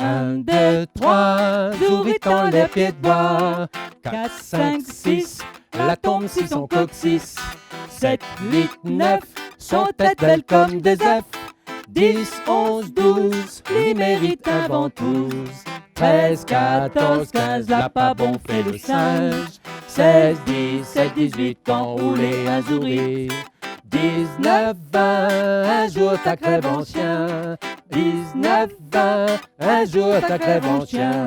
1, 2, 3, Zouri dans les pieds de bois. 4, 5, 6, la tombe 6 en coccyx. 7, 8, 9, son tête belle comme des œufs. 10, 11, 12, les mérite un ventouse. 13, 14, 15, l'a pas bon fait le singe. 16, 17, 18, enroulé un zouri. 19, 20, un jour ta crève en chien. 19, 20, un jour ta crève en chien.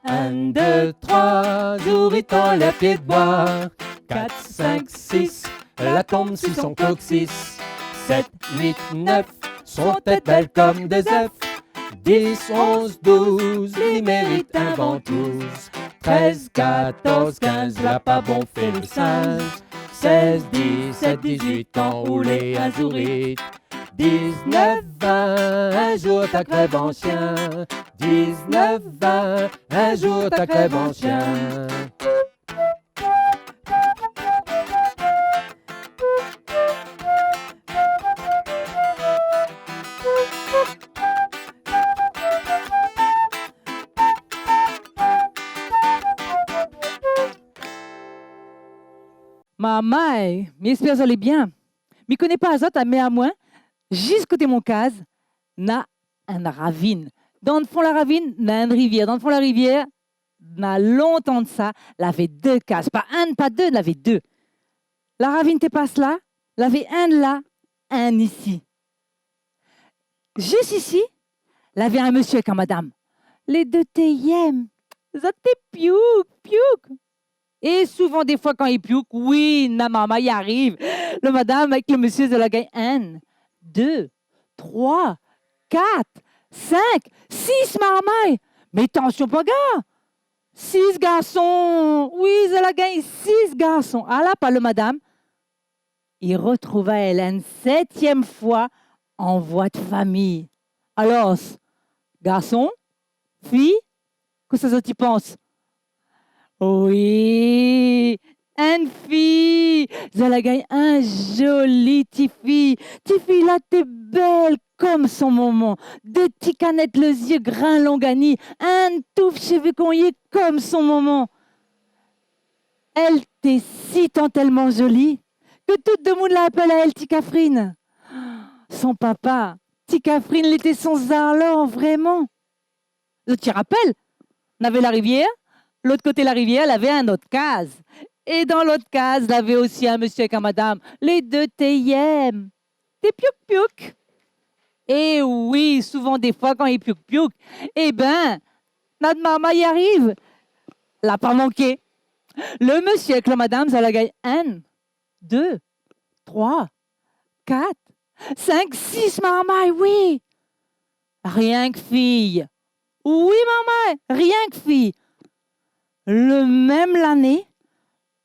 Un, 2, 3, Zouri dans les pieds de bois. 4, 5, 6, la tombe 6 en coccyx. 7, 8, 9, son tête belle comme des œufs. 10, 11, 12, il mérite un ventouse. 13, 14, 15, l'a pas bon fait le singe. 16, 17, 18, enroulé un zouri. 19, 20, un jour ta crève en chien. 19, 20, un jour ta crève en chien. Maman, m'espère allez bien. Me connais pas Azot, mais à moi, juste côté mon case, n'a une ravine. Dans le fond la ravine, n'a une rivière. Dans le fond la rivière, n'a longtemps de ça, l'avait deux cases. Pas un, pas deux, l'avait deux. La ravine te passe là, l'avait un là, un ici. Juste ici, l'avait un monsieur avec un madame. Les deux t'aiment. Zot te piouk, piouk. Et souvent, des fois, quand il piouk, oui, na maman, y arrive. Le madame avec le monsieur de la gagne 1, 2, 3, 4, 5, 6 maman. Mais attention, pas gars. 6 garçons. Oui, de la gagne 6 garçons. Ah là, pas le madame. Il retrouva elle une 7e fois en voie de famille. Alors, garçon, fille, qu'est-ce que tu penses? Oui, une fille. Elle gagne un joli Tiffy. Tiffy, là, t'es belle comme son moment. Deux petits canettes, les yeux grains longani. Un touffe cheveux conillé comme son moment. Elle t'est si tant tellement jolie que tout le monde l'appelle à elle Ticafrine. Son papa, Ticafrine, l'était son zarlan, vraiment. Je te rappelle, on avait la rivière. L'autre côté de la rivière, elle avait un autre case. Et dans l'autre case, elle avait aussi un monsieur et une madame. Les deux t'aiment. T'es piouk-piouk. Et oui, souvent des fois, quand il piouk-piouk, eh ben, notre maman y arrive. L'a pas manqué. Le monsieur avec la madame, ça la gagne 1, 2, 3, 4, 5, 6, maman, oui. Rien que fille. Oui, maman, rien que fille. Le même l'année,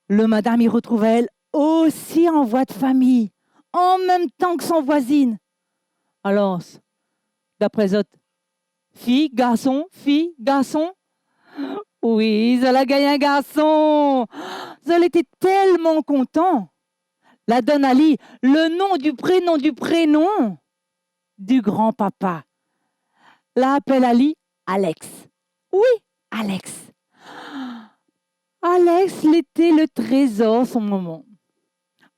le madame y retrouve elle aussi en voie de famille, en même temps que son voisine. Alors, d'après autres, fille, garçon, oui, elle a gagné un garçon. Elle était tellement content. La donne Ali, le nom du prénom du grand-papa. La appelle Ali Alex. Oui, Alex. Alex, l'était le trésor, son moment.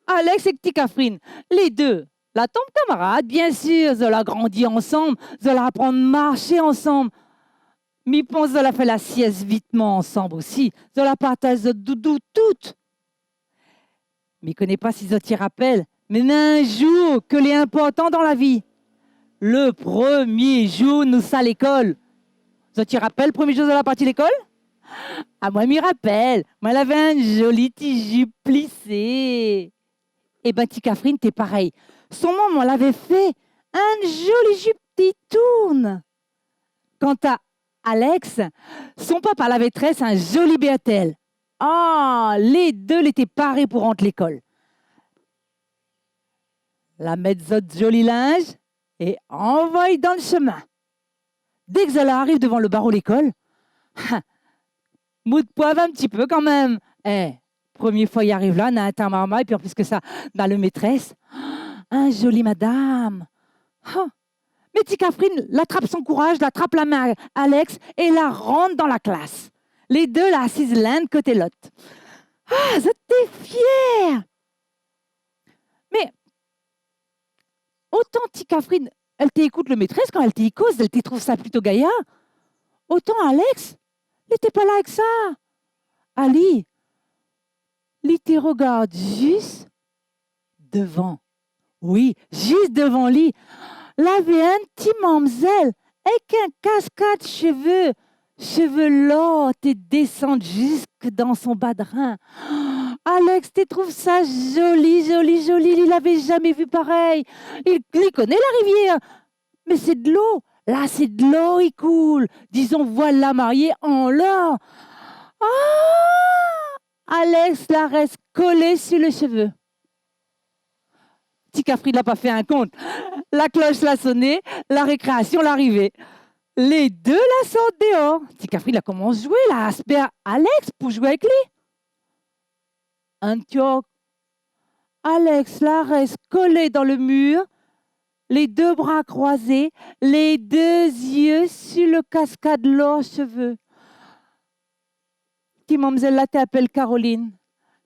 Alex et Ticafrine, les deux, la tombe camarade, bien sûr, ils ont grandi ensemble, ils ont appris à marcher ensemble. Mais ils pensent qu'ils ont fait la sieste vitement ensemble aussi, ils ont partagé le doudou toutes. Mais je ne connais pas si ils t'y rappellent, mais il y a un jour que l'est important dans la vie. Le premier jour, nous sommes à l'école. Vous t'y rappellent, le premier jour de la partie de l'école? Ah, moi, je m'y rappelle. Moi, elle avait un joli petit jupe plissé. Et ben, Ticafrine, t'es pareil. Son maman l'avait fait un joli jupe il tourne. Quant à Alex, son papa l'avait tressé un joli BATL. Ah, les deux l'étaient parés pour rentrer l'école. La mezzotte joli linge et envoie dans le chemin. Dès que Zola arrive devant le barreau de l'école, mou de poivre un petit peu quand même. Première fois, il arrive là, n'a un teint marma, et puis en plus que ça, dans le maîtresse, un joli madame. Mais Ticafrine l'attrape son courage, l'attrape la main à Alex et la rentre dans la classe. Les deux là assises l'un de côté l'autre. J'étais fière. Mais autant Ticafrine, elle t'écoute le maîtresse quand elle t'y cause, elle t'y trouve ça plutôt gaillard. Autant Alex, il n'était pas là avec ça. Ali, il te regarde juste devant. Oui, juste devant lui. Là avait un petit mamzelle avec un cascade de cheveux longs et descendent jusque dans son badrin. Alex, tu trouves ça joli, joli, joli. Il n'avait jamais vu pareil. Il connaît la rivière, mais c'est de l'eau. Là, c'est de l'eau, il coule. Disons, voilà mariée en l'or. Alex la reste collée sur les cheveux. Ticafri n'a pas fait un compte. La cloche l'a sonné, la récréation l'arrivée. Les deux la sortent dehors. Ticafri la commence à jouer, la aspère Alex pour jouer avec lui. Antioch. Alex la reste collée dans le mur, les deux bras croisés, les deux yeux sur le cascade leurs cheveux. Petit mamzelle là t'appelle Caroline.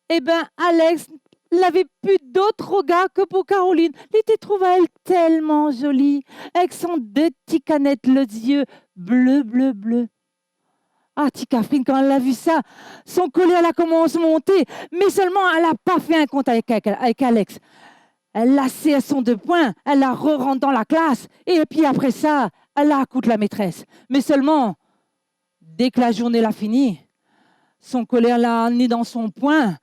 Eh ben, Alex n'avait plus d'autre regard que pour Caroline. Il était trouvé elle tellement jolie, avec son deux petits canettes, les yeux bleu, bleu, bleu. Ticafrine, quand elle a vu ça, son collier, elle a commencé à monter, mais seulement elle n'a pas fait un compte avec Alex. Elle l'a serré à son deux poings, elle la re-rentre dans la classe, et puis après ça, elle a accoute la maîtresse. Mais seulement, dès que la journée l'a fini, son collier l'a mis dans son poing.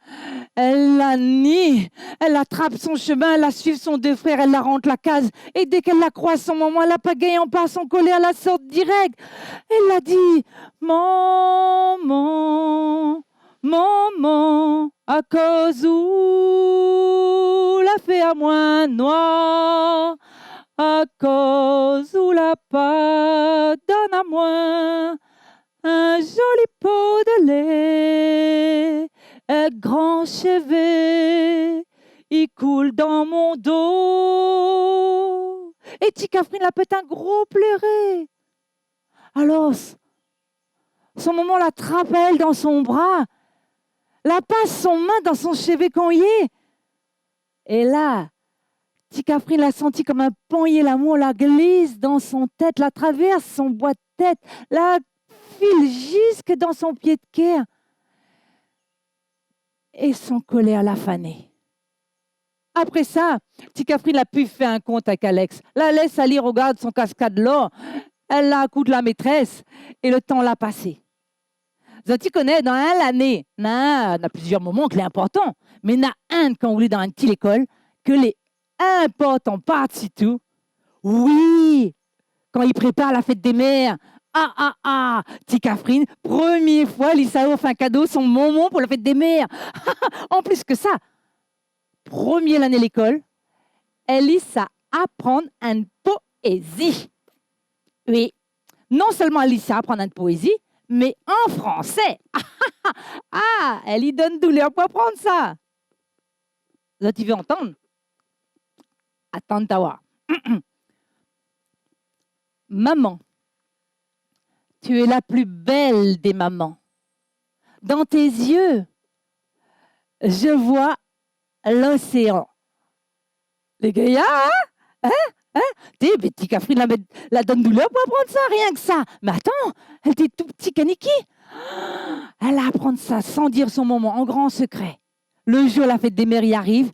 Elle l'a nié, elle attrape son chemin, elle la suit son deux frères, elle la rentre la case. Et dès qu'elle la croise son moment, elle la pagaille en pas son collier, elle la sort direct. Elle l'a dit, maman, maman, à cause où la fait à moins noir, à cause où la pas donne à moins. Un joli pot de lait, un grand chevet, il coule dans mon dos. Et Ticafrine la peut un gros pleurer. Alors, son maman l'attrape elle dans son bras, la passe son main dans son chevet conillé. Et là, Ticafrine l'a senti comme un poignet l'amour, la glisse dans son tête, la traverse son bois de tête, la file jusque dans son pied de cœur et son collet à la fanée. Après ça, Ticafrine n'a plus fait un compte avec Alex. La laisse aller regarde son cascade l'or. Elle l'a accoute la maîtresse et le temps l'a passé. Tu connais, dans l'année, il y a plusieurs moments qui sont importants, mais il y en a un quand on est dans une petite école que les importants par-dessus tout. Oui, quand il prépare la fête des mères. Ticafrine, première fois, Lisa offre un cadeau, son moment pour la fête des mères. En plus que ça, première année à l'école, elle lit à apprendre une poésie. Oui, non seulement elle lit à apprendre une poésie, mais en français. Elle y donne douleur pour apprendre ça. Là, tu veux entendre? Attends, t'as Maman. Tu es la plus belle des mamans. Dans tes yeux, je vois l'océan. Les gars, Ticafrine la donne douleur pour apprendre ça, rien que ça. Mais attends, elle était tout petit caniki. Elle a apprendre ça sans dire son moment, en grand secret. Le jour, la fête des mères y arrive.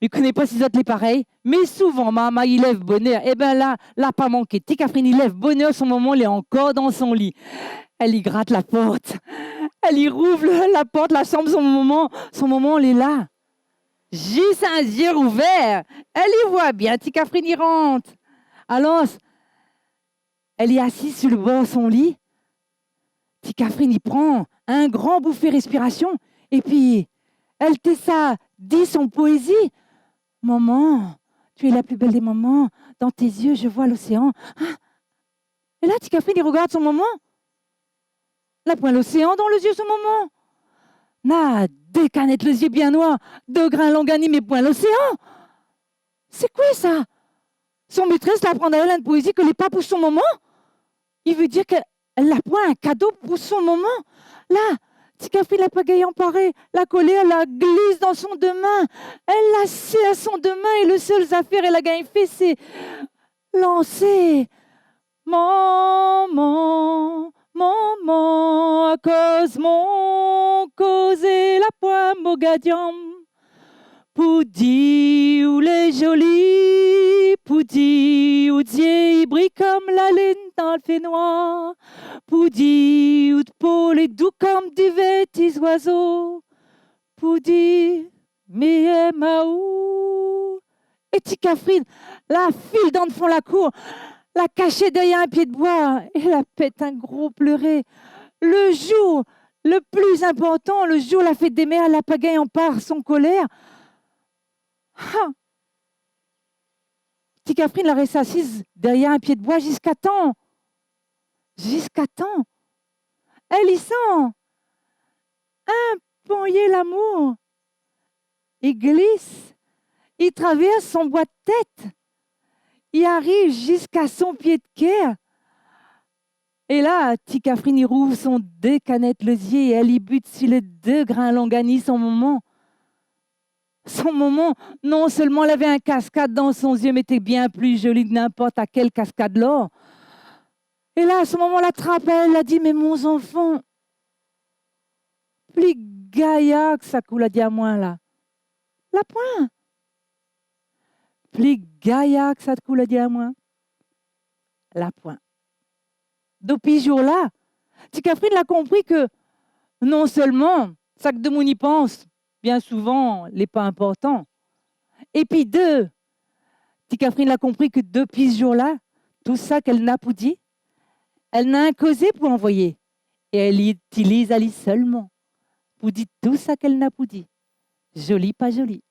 Je ne connais pas si autres les pareils, mais souvent, maman, il lève bonheur. Eh bien là, pas manqué. Ticafrine, il lève bonheur, son moment, il est encore dans son lit. Elle y gratte la porte. Elle y rouvre la porte, la chambre, son moment, il est là. Juste un yeux ouvert. Elle y voit bien, Ticafrine y rentre. Alors, Elle est assise sur le bord de son lit. Petite Catherine, il prend un grand bouffée respiration et puis elle te ça dit son poésie. Maman, tu es la plus belle des mamans. Dans tes yeux, je vois l'océan. Ah. Et là, petite Catherine, il regarde son maman. La point l'océan dans les yeux, son maman. Na, des canettes, les yeux bien noirs, deux grains Longani, mais point l'océan. C'est quoi ça? Son maîtresse l'apprend à elle une poésie que n'est pas pour son maman. Il veut dire qu'elle n'a point un cadeau pour son maman. Là, Ticafri la pagaille emparée, la collée, elle la glisse dans son deux mains. Elle la sait à son deux mains et le seul affaire, elle a gagné fait, c'est lancer. Maman, maman, à cause mon causé la pomme au gadium. Poudi ou les jolis, poudi ou dieu brille comme la laine dans le fait noir. Poudi ou de peau les doux comme du petits oiseaux. Poudi, mais maou. Et Ticafrine, la file dans le fond la cour, la cachait derrière un pied de bois et la pète un gros pleurer. Le jour le plus important, le jour la fête des mères, la pagaille en part son colère. Ah. Ticafrine la reste assise derrière un pied de bois jusqu'à temps. Jusqu'à temps. Elle y sent un panier l'amour. Il glisse, il traverse son bois de tête. Il arrive jusqu'à son pied de quai. Et là, Ticafrine y rouvre son deux canettes lesier et elle y bute sur les deux grains Longani son moment. Son moment, non seulement elle avait un cascade dans son yeux, mais était bien plus jolie que n'importe à quelle cascade l'or. Et là, à ce moment, la trappe, elle a dit, mais mon enfant, plus gaïa que ça coule à dire à moi là. La point. Plus gaïa que ça te coule à dire à moi. La point. Depuis ce jour-là, Ticafrine a compris que non seulement, ça que de mon y pense, bien souvent, n'est pas important. Et puis deux, Ticafrine a compris que depuis ce jour-là, tout ça qu'elle n'a pas dit, elle n'a un causé pour envoyer. Et elle utilise Ali seulement pour dire tout ça qu'elle n'a pas dit. Joli, pas joli.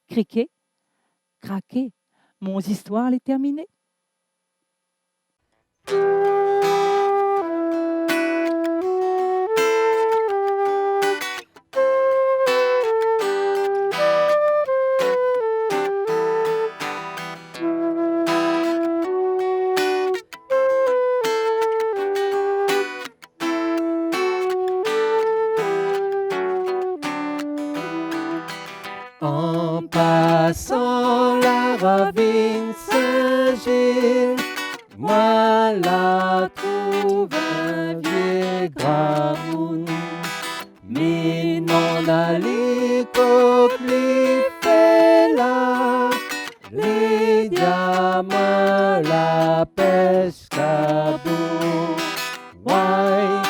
Criquet, craquer. Mon histoire, elle est terminée. En passant la ravine Saint-Gilles, moi la trouve un vieux gramoun. Mais non allez qu'au fait là, les diamants la pescadou. Why,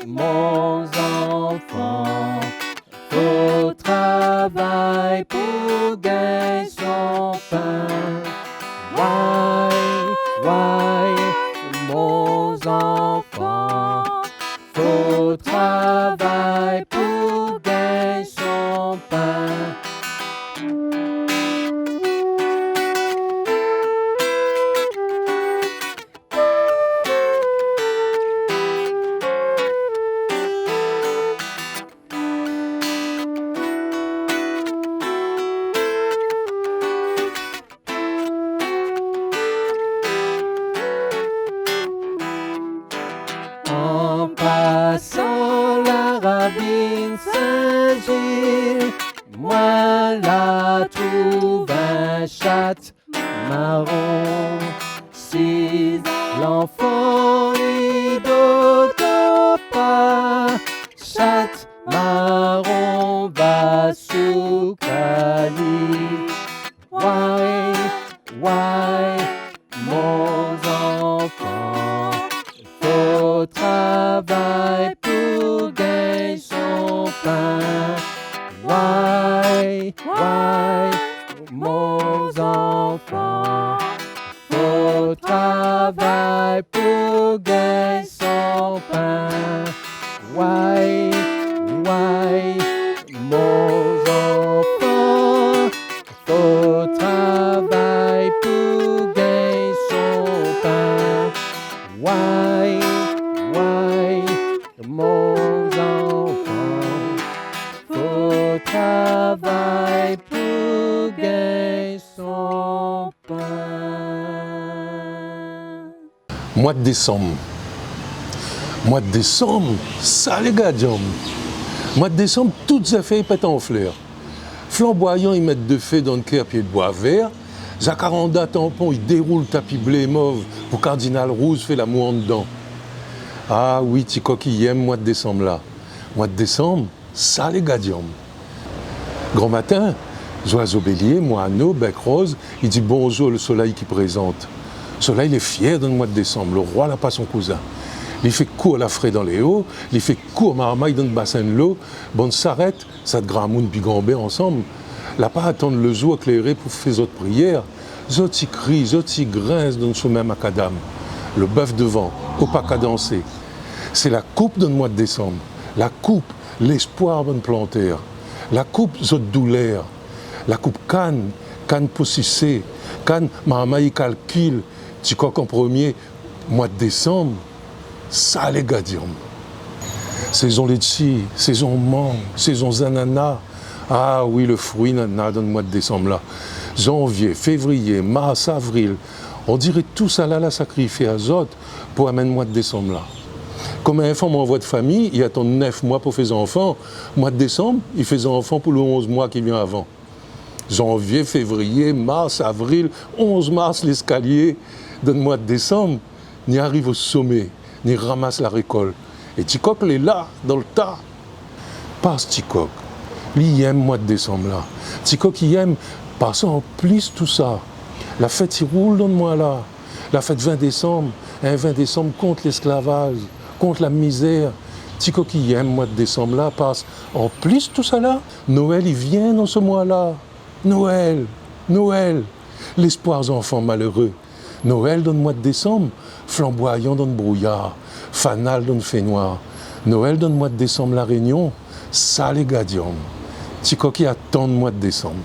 mon enfant, au travail pour gagner son pain. Why, mon enfant, au travail pour gagner son pain. En passant la ravine Saint-Gilles, moi la trouve un chat marron. Si l'enfant n'y d'autre pas, chat marron va sous Cali. Why, mon enfant, au travail pour gagner son pain. Why, mon enfant, au travail Mois de décembre. Mois de décembre, ça les gars, mois de décembre, toutes ces feuilles pètent en fleurs. Flamboyant, ils mettent de fées dans le quai à pied de bois vert. Jacaranda tampon, ils déroulent tapis bleu et mauve pour Cardinal Rouge fait l'amour en dedans. Ah oui, Tico qui aime mois de décembre là. Mois de décembre, ça les gars, Grand matin, oiseau bélier, moineau, bec rose, il dit bonjour le soleil qui présente. Le soleil il est fier dans le mois de décembre, le roi n'a pas son cousin. Il fait court la fraie dans les hauts, il fait court marmaille dans le bassin de l'eau, bon s'arrête, ça de gramoun bigambé ensemble. Là pas attendre le jour éclairé pour faire autres prières. Zoti crie, zoti grince dans le sommet macadam. Le bœuf devant, au pas qu'à danser. C'est la coupe dans le mois de décembre. La coupe, l'espoir bonne planter. La coupe, zot douleur. La coupe canne, canne possissée. Canne, marmaille calcul. Ticoc en premier, mois de décembre. Ça les gars, saison litchi, saison mangue, saison ananas. Ah oui, le fruit nana dans le mois de décembre là. Janvier, février, mars, avril. On dirait tout ça là, la sacrifier à Zot pour amener le mois de décembre là. Comme un enfant m'envoie de famille, il attend 9 mois pour faire des enfants. Mois de décembre, il fait des enfants pour le 11 mois qui vient avant. Janvier, février, mars, avril, 11 mars, l'escalier. Dans le mois de décembre, n'y arrive au sommet, n'y ramasse la récolte. Et Ticoc, il est là, dans le tas. Passe Ticoc. Il aime le mois de décembre là. Ticoc, il aime parce en plus tout ça. La fête, il roule dans le mois là. La fête 20 décembre, un 20 décembre contre l'esclavage, contre la misère. Ticoc, il aime le mois de décembre là parce en plus tout ça là, Noël, il vient dans ce mois là. Noël, Noël, l'espoir des enfants malheureux. Noël dans le mois de décembre, flamboyant dans le brouillard, fanal dans le fait noir. Noël dans le mois de décembre, la Réunion, ça les gars, Ticoc qui attend le mois de décembre.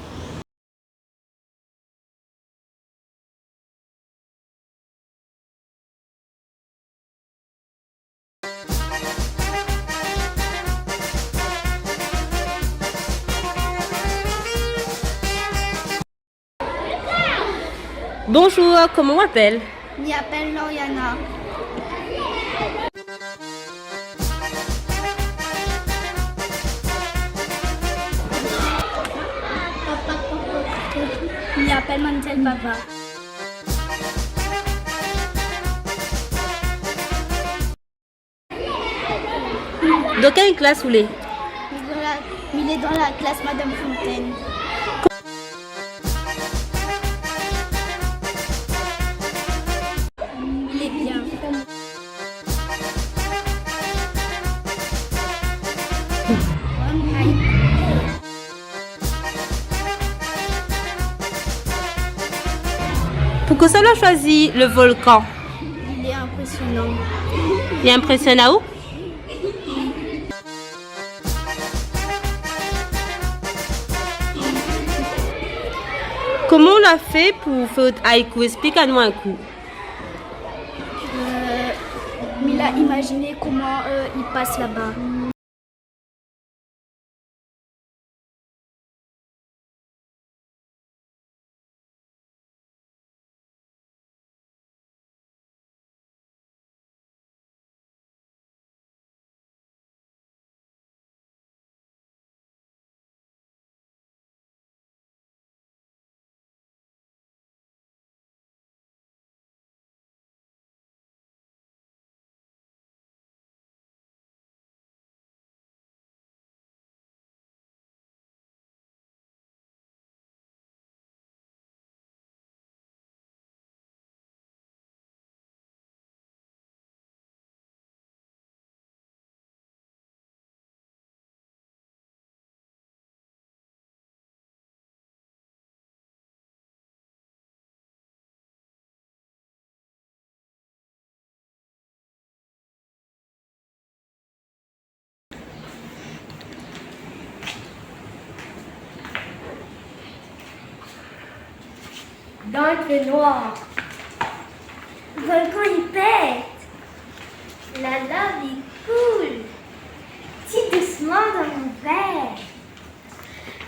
Bonjour, comment on m'appelle? Je m'appelle Lauriana. Je m'appelle Mantel Baba. Dans quelle classe vous voulez? Il est dans la classe Madame Fontaine. Il est bien. Pourquoi ça l'a choisi le volcan? Il est impressionnant. Il est impressionnant où? Comment on l'a fait pour faire votre haïku? Explique-nous un coup. Il a imaginé comment il passe là-bas. Dans le noir. Le volcan il pète. La lave il coule. Petit doucement dans mon verre.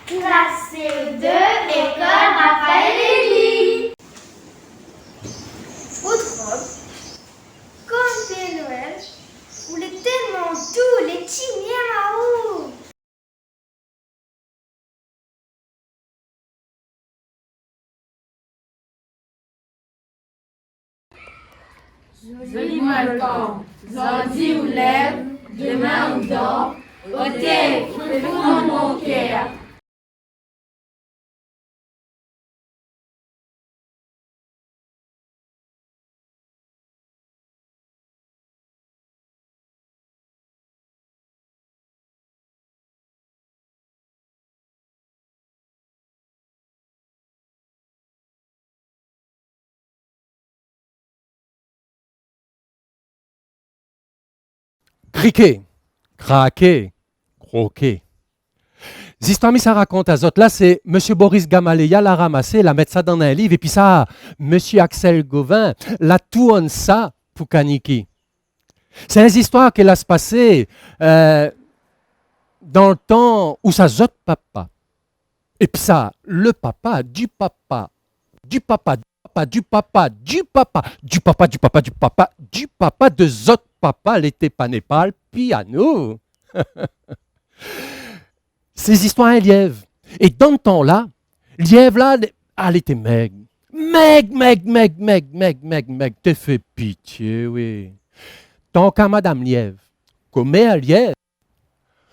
Classe CO2, école Raphaël Elie. Trop drôle. Joli volcan, Zandi ou lève, demain ou dort, ok, fais prendre mon cœur. Criquet, craquer, croquer. Zistami, ça raconte à Zot. Là, c'est M. Boris Gamaleya l'a ramassé, l'a mettre ça dans un livre, et puis ça, M. Axel Gauvin l'a tourné ça pour Kaniki. C'est une histoire qui a se passer dans le temps où ça Zot papa. Et puis ça, le papa, du papa, du papa, du papa, du papa, du papa, du papa, du papa, du papa, du papa de Zot papa, l'était pas Népal, piano. Ces histoires, un lièvre. Et dans ce temps-là, lièvre là, elle était maigre. Maigre, te fait pitié, oui. Tant qu'à Madame Lièvre, comme un lièvre,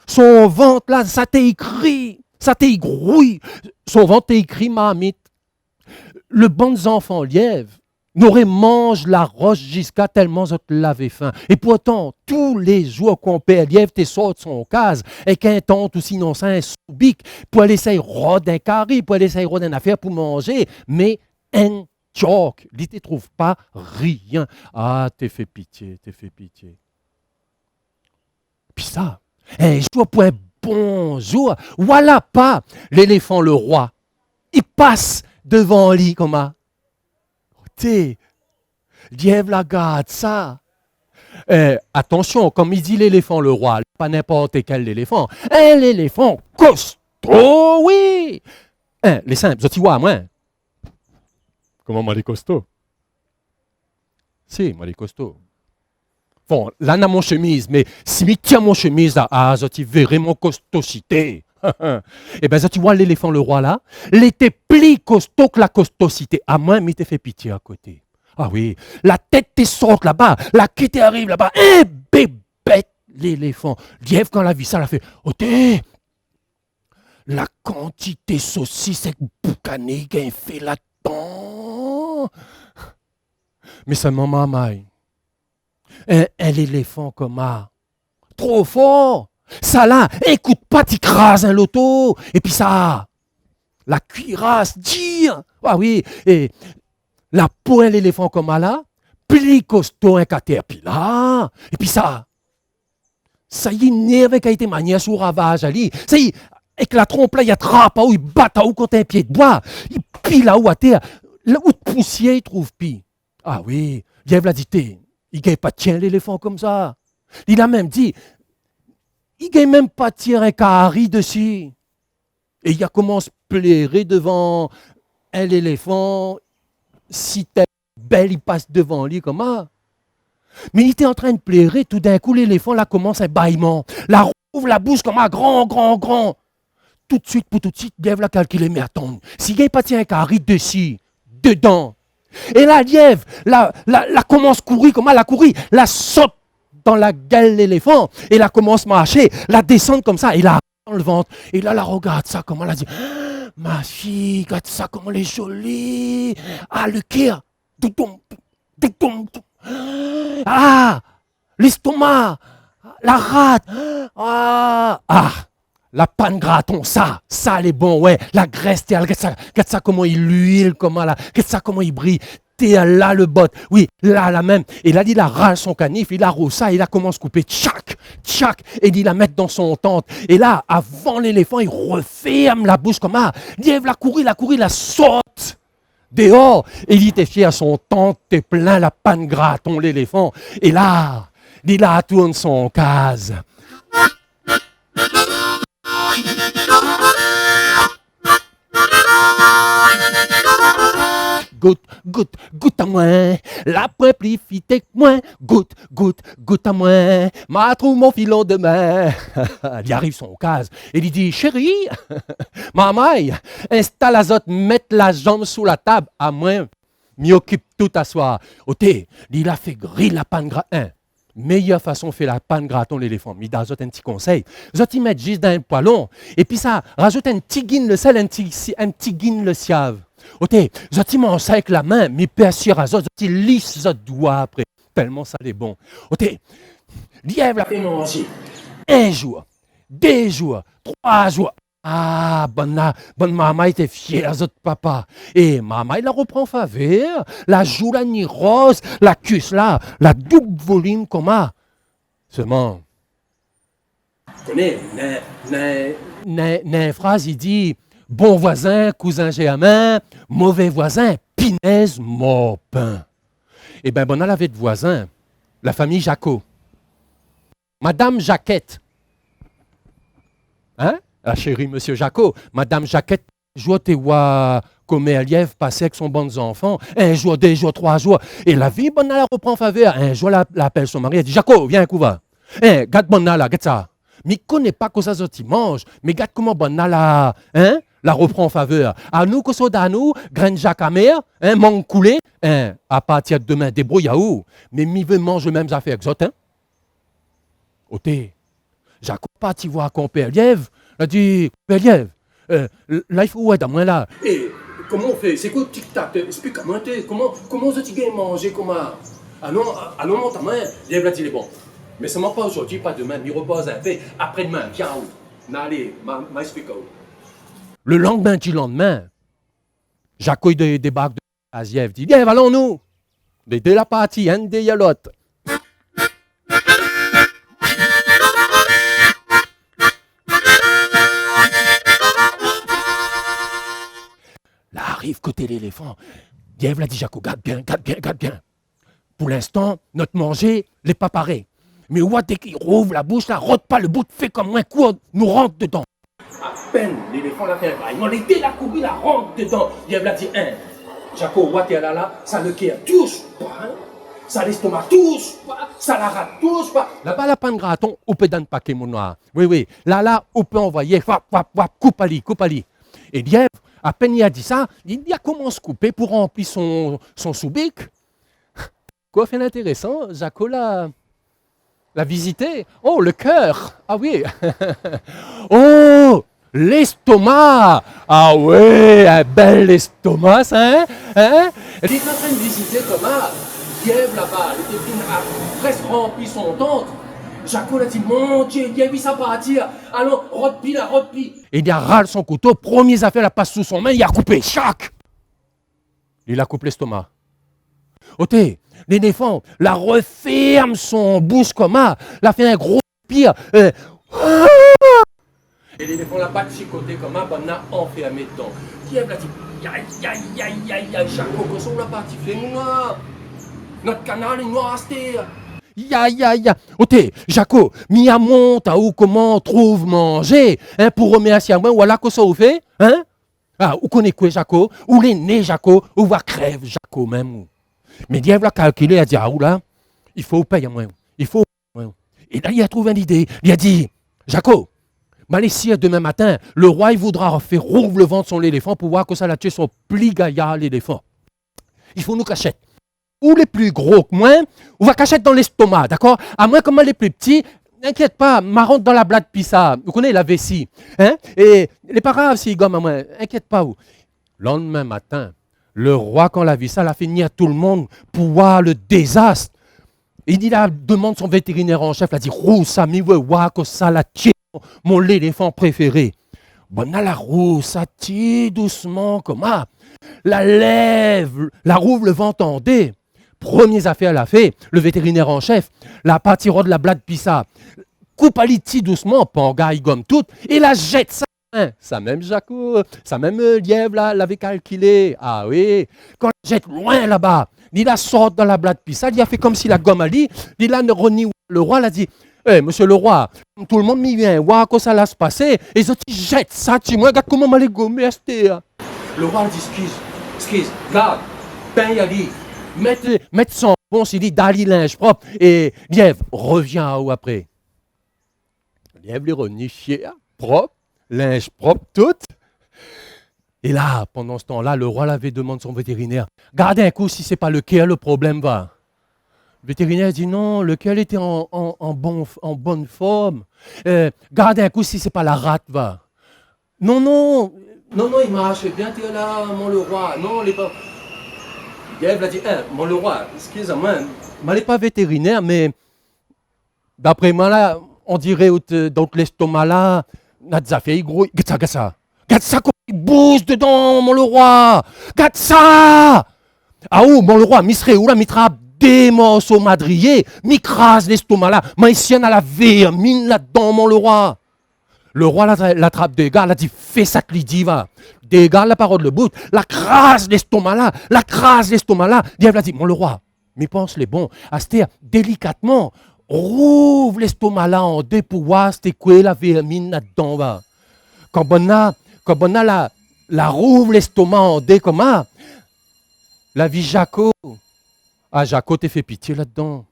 son ventre là, ça t'écrit, ça t'égrouille. Son ventre t'écrit, mamite. Le bon enfant lièvre n'aurait mangé la roche jusqu'à tellement ça te l'avait faim. Et pourtant, tous les jours qu'on perd lièvre, t'es sort de son case, et qu'un tante ou sinon ça un soubic, pour aller essayer rôde d'un carré, pour aller essayer rôde d'une affaire pour manger, mais un choc, il ne trouve pas rien. Ah, t'es fait pitié, t'es fait pitié. Puis ça, un jour pour un bon jour, voilà pas l'éléphant le roi. Il passe devant lui comme ça. Lièvre la garde ça. Attention, comme il dit l'éléphant le roi, pas n'importe quel éléphant. Un éléphant costaud, oui. Les simples, tu vois, moi. Comment moi les costauds? Si, moi les costauds. Bon, là, dans mon chemise, mais si je tiens mon chemise, tu verrais mon costosité. Eh bien, tu vois l'éléphant le roi là, il était plus costaud que la costosité. À moins, mais t'es fait pitié à côté. Ah oui, la tête t'es sorte là-bas, la quête arrive là-bas. Bébête, l'éléphant. Lièvre, quand la vu ça, elle a fait, oh t'es, la quantité saucisse et boucané qu'elle fait là-dedans. Mais c'est mon maman. Un éléphant comme ça, trop fort. Ça là, écoute pas, t'écrases un loto. Et puis ça, la cuirasse, dire. Ah oui, et la peau de l'éléphant comme ça là, plus costaud un caterpillar. Et puis ça y est, nerve qui a été manié sous ravage, ali. Ça y est, avec la trompe là, il y a trappe où il bat où contre un pied de bois. Il pile là où à terre, là où de poussière, il trouve pis. Ah oui, il l'a dit, il gagne pas tien l'éléphant comme ça. Il a même dit, il gagne même pas tirer un carré dessus. Et il a commencé à pleurer devant un éléphant. Si t'es belle, il passe devant lui comme ça. Mais il était en train de pleurer, tout d'un coup, l'éléphant là commence un bâillement. La rouvre la bouche comme un grand. Tout de suite, Lièvre l'a calculé, mais attends, s'il gagne pas tirer un carré dessus, dedans. Et la lièvre, la commence à courir, comment elle a couru, la saute dans la gueule de l'éléphant, et la commence à marcher, la descendre comme ça, et la dans le ventre, et là, la regarde ça, comment elle a dit, ah, ma fille, regarde ça, comment elle est jolie, ah, le cœur, ah, l'estomac, la rate, la panne graton, ça elle est bon, ouais. La graisse, regarde ça comment il huile, comment là, regarde ça comment il brille. T'es là le bot, oui, là la même. Et là, il a râle son canif, il arrose ça, et là commence à couper, tchac, et il la met dans son tente. Et là, avant l'éléphant, il referme la bouche comme ça. Lièvre la courir, la saute dehors. Et il était fier à son tente, t'es plein la panne graton, l'éléphant. Et là, il la tourne son case. Goûte à moi, la pointe plus fite que moi, goûte à moi, m'a trouvé mon filon de main. Il arrive son case, et il dit, chérie, maman, installe Azote, mette la jambe sous la table, à moins, m'y occupe tout à soir. Ok, il a fait griller la panne gratin. Meilleure façon de faire la panne gratin l'éléphant. Mais dans un petit conseil, vous y mettez juste dans un poêlon, et puis ça, rajoute un petit guine le sel, un petit guine le siave. Ok, vous y mangez ça avec la main, mais pas sûr à vous y lisse votre doigt après. Tellement ça est bon. Ok, lièvre la fait manger. 1 jour, 2 jours, 3 jours. Ah, bonne maman était fière de papa. Et maman, il la reprend faveur. La joue la ni rose, la cuisse là, la double volume comme ça. Seulement, tu connais, une phrase, il dit, bon voisin, cousin germain, mauvais voisin, pinaise, mort pain. Eh bien, bon, on avait de voisins, la famille Jacot. Madame Jaquette. Hein? La chérie, monsieur Jacot. Madame Jaquette, jour te vois comme un lièvre passer avec son bon enfant. 1 jour, 2 jours, 3 jours. Et la vie, bonne la reprend faveur. Un jour, elle appelle son mari. Elle dit, Jacot, viens un coup, va. Garde bonne là, regarde ça. Mais il ne connaît pas que ça il mange. Mais regarde comment bonne là, hein? La reprend faveur. À nous, que ça à nous, graine Jacques amer, manque coulé. À partir de demain, débrouille à où? Mais mi veut manger les mêmes affaires que ça, hein? Oté. Jacot parti voir qu'on père lièvre. Il a dit, père lièvre, là, il faut être à moi là. Et comment on fait? C'est quoi le tic-tac? Explique-moi, comment ça tu gagnes manger, comment? Allons, monte à moi. Lièvre, là, il est bon. Mais ça ne pas aujourd'hui, pas demain, il repose un peu. Après-demain, viens où? Allez, m'explique où. Le lendemain, Jacot débarque de la lièvre, dit, lièvre, allons-nous. Dès la partie, un des l'autre. Là arrive côté l'éléphant. Lièvre l'a dit Jacot, garde bien. Pour l'instant, notre manger n'est pas pareil. Mais dès qu'il rouvre la bouche, là, rote pas le bout, fait comme un coup, nous rentre dedans. À peine l'éléphant l'a fait un bail. On était la courbée, la rentre dedans. Lièvre l'a dit, Jacot, t'es là, ça le cœur touche pas. Ça l'estomac touche pas, ça la rate touche pas. Là-bas, la panne graton, on peut donner paquet, mon noir. Oui. Là, on peut envoyer, coupe à lit. Et Lièvre, à peine il a dit ça, il a commencé à couper pour remplir son sous-bic. Quoi fait intéressant, Jacot l'a visité. Oh, le cœur. Ah oui. Oh, l'estomac. Ah oui, un bel estomac, ça, hein? Il est en train de visiter Thomas. Lièvre là-bas, il était presque rempli son ventre. Jacot a dit, mon Dieu, il a vu ça partir. Allons, rote-pile. Et il a râle son couteau, premier affaire, la passe sous son main, il a coupé, chac. Il a coupé l'estomac. Ok, l'éléphant, la referme son bouche comme ça, l'a fait un gros pire. Et l'éléphant l'a pas chicoté comme ça, on a enfermé dedans. Lièvre a dit, aïe, Jacot, que ça, on l'a pas fait, moi. Notre canal est noir à terre. Ya. Ok, Jacot, mi a monte à où comment on trouve manger, pour remercier à moi, voilà que ça vous fait, hein? Ah, où connaît quoi, Jacot? Où les nés, Jacot? Où va crève, Jacot, même? Mais Dieu a calculé, il a dit, ah, où là? Il faut payer à moi. Et là, il a trouvé une idée. Il a dit, Jacot, Malaisie, demain matin, le roi, il voudra faire rouvre le ventre de son éléphant pour voir que ça l'a tué son pli gaillard, l'éléphant. Il faut nous cacher. Ou les plus gros que moi, on va cacher dans l'estomac, d'accord? À moins comme les plus petits, n'inquiète pas, marron dans la blague pissa. Vous connaissez la vessie, hein? Et les pas grave si gomme à moi, inquiète pas. Lendemain matin, le roi, quand l'a vu ça, l'a fait venir tout le monde pour voir le désastre. Il dit là, demande son vétérinaire en chef, il a dit, Roussa, mi wa que ça la tue, mon éléphant préféré. Bon, la roue, ça tire doucement, comme ça. La lève, la rouvre le ventendé. Premières affaires l'a fait, le vétérinaire en chef, la partie de la blague pissa, coupe à l'iti doucement, panga, il gomme tout, et la jette ça. Ça même Jacot, ça même Lièvre l'avait calculé. Ah oui, quand la jette loin là-bas, il la sort dans la blague pissa, il a fait comme si la gomme à lui, il a renié le roi, l'a dit, monsieur le roi, tout le monde m'y vient, voir que ça va se passer, et ils jettent ça, tu vois, regarde comment les gommer, le roi dit, excuse, garde, ben y a dit. Mettre son bon, s'il dit Dali linge propre, et Lièvre revient à haut après. Lièvre les renifié, propre, linge propre, tout. Et là, pendant ce temps-là, le roi l'avait demandé son vétérinaire, gardez un coup si c'est pas lequel le problème va. Le vétérinaire dit non, lequel était en bonne forme. Gardez un coup si c'est pas la rate va. Non, il marche bien, t'es là, mon le roi. Non, les pas. Ève a dit, mon le roi, excusez-moi, je ne suis pas vétérinaire, mais d'après moi, là, on dirait dans l'estomac là, ça fait gros. Regarde ça. Regarde ça, comment il bouge dedans, mon le roi. Regarde ça. Ah où, mon le roi, serait où là, trappe des morceaux madriers, crase l'estomac là, ici, on a la vermine là-dedans, mon le roi. Le roi l'attrape des gars, il a dit, fais ça que dit, va. Des gars, la parole le bout, la crase l'estomac là. Diable a dit, mon le roi, mais pense les bons, Astér, délicatement, rouvre l'estomac là en deux pour voir c'était quoi la vermine là-dedans, va. Quand on a la rouvre l'estomac en deux, comment? La vie Jaco. Ah, Jaco, t'es fait pitié là-dedans.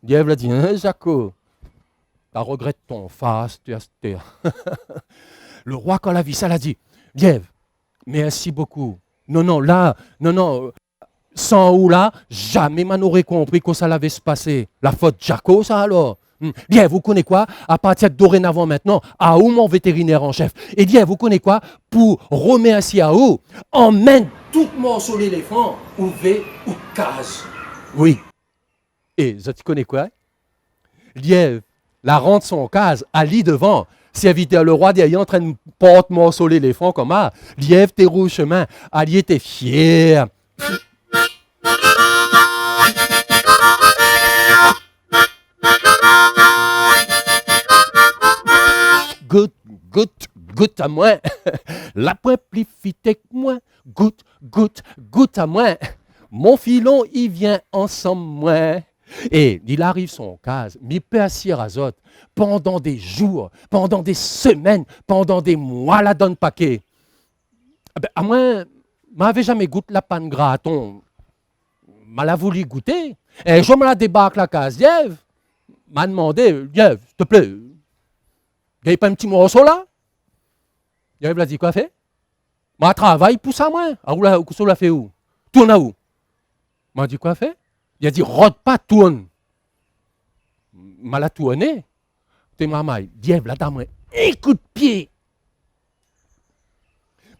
Diable a dit, hein, Jaco? Tu regrettes ton faste, Astér. Le roi, quand il a vu ça, il a dit, Diève, merci beaucoup. Non, sans ou là, jamais m'en aurait compris que ça allait se passer. La faute Jaco, ça alors. Bien, vous connaissez quoi? À partir de dorénavant maintenant, à où mon vétérinaire en chef? Et bien, vous connaissez quoi? Pour remercier à où? Emmène tout morceau l'éléphant, ou V ou case. Oui. Et tu connais quoi? Lièvre, la rentre son case, à lit devant. Si éviter le roi derrière en train de porter morceau l'éléphant comme ça, Lièvre tes roues chemin, allié t'es fier. Goûte à moi. La pointe plus vite que moi. Goûte à moi. Mon filon, il vient ensemble, moi. Et il arrive son case, mais peut assurer azote pendant des jours, pendant des semaines, pendant des mois, la donne paquet. À moi, je n'avais jamais goûté la panne graton. Je l'ai voulu goûter. Et je me la débarque la case. Yves m'a demandé, Yves, s'il te plaît, il n'y a pas un petit morceau là? Yves l'a dit, quoi fait? Je travaille pour ça, moi. Ah, où l'a fait où? Tourne à où? M'a dit, quoi fait? Il a dit, rote pas, tourne. Mal a tourné. T'es maman, Dièvre, là, dame, un coup de pied.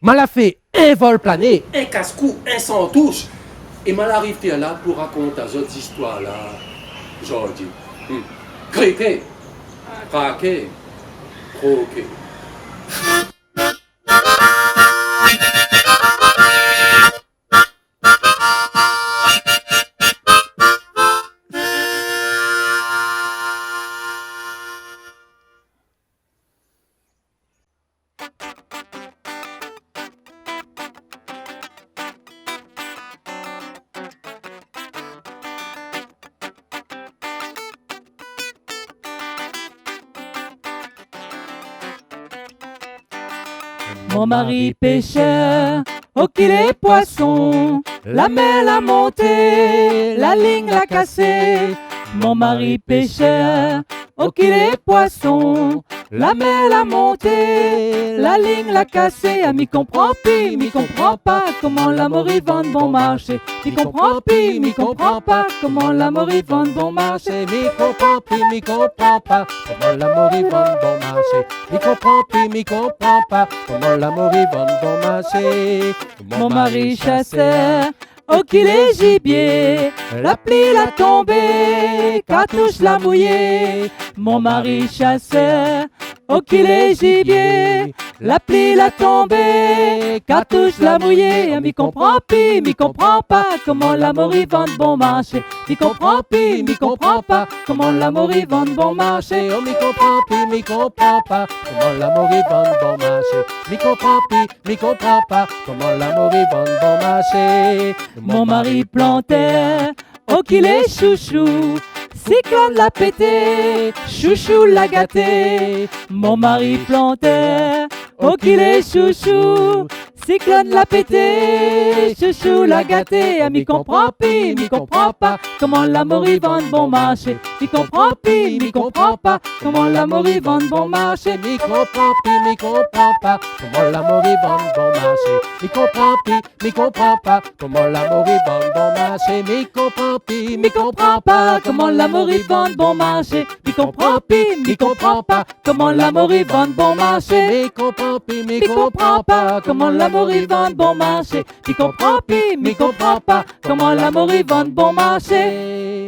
Mal a fait un vol plané, un casse-cou, un sans touche. Et mal arrive là pour raconter à autres histoires là. Genre dit, criquet, craquer, croquer. Mon mari pêcheur, au qu'il est poisson, la mer l'a monté, la ligne l'a cassé. Mon mari pêcheur, au qu'il est poisson, la mer l'a monté, la ligne l'a cassé. Ah, m'y comprend pis, m'y comprend pas comment l'amour y vend bon marché. M'y comprend pis, m'y comprend pas comment l'amour y vend bon marché. M'y comprend pis, m'y comprend pas comment l'amour y vend bon marché. M'y comprend pis, m'y comprend pas comment l'amour y vend bon marché. Mon mari chasseur, au qu'il est gibier, la pluie l'a tombé, cartouche l'a mouillé. Mon mari chasseur, au qu'il est gibier, la pluie l'a tombé, cartouche l'a mouillé. M'y comprend pis, m'y comprend pas comment l'amour y vend bon marché. M'y comprend pis, m'y comprend pas comment l'amour y vend bon marché. Oh, m'y comprend pis, m'y comprend pas comment l'amour y vend bon marché. M'y comprend pis, m'y comprend pas comment l'amour y vend bon marché. Mon mari plantait, oh qu'il est chouchou, cyclone l'a pété, chouchou l'a gâté. Mon mari plantait, oh qu'il est chouchou, Cyclone l'a pété, chouchou l'a gâté, ah, m'y comprend pis, m'y comprend pas comment l'amour y vend bon marché. M'y comprend pis, m'y comprend pas comment l'amour y vend bon marché. M'y comprend pis, m'y comprend pas comment l'amour y vend bon marché. M'y comprend pis, m'y comprend pas comment l'amour y vend bon marché. M'y comprend pis, m'y comprend pas comment l'amour y vend bon marché. M'y comprend pis, m'y comprend pas comment l'amour y vend bon marché. M'y comprend pis, m'y comprend pas comment l'amour y vend bon marché. M'y comprend pis, m'y comprend pas comment l'amour y vend bon marché.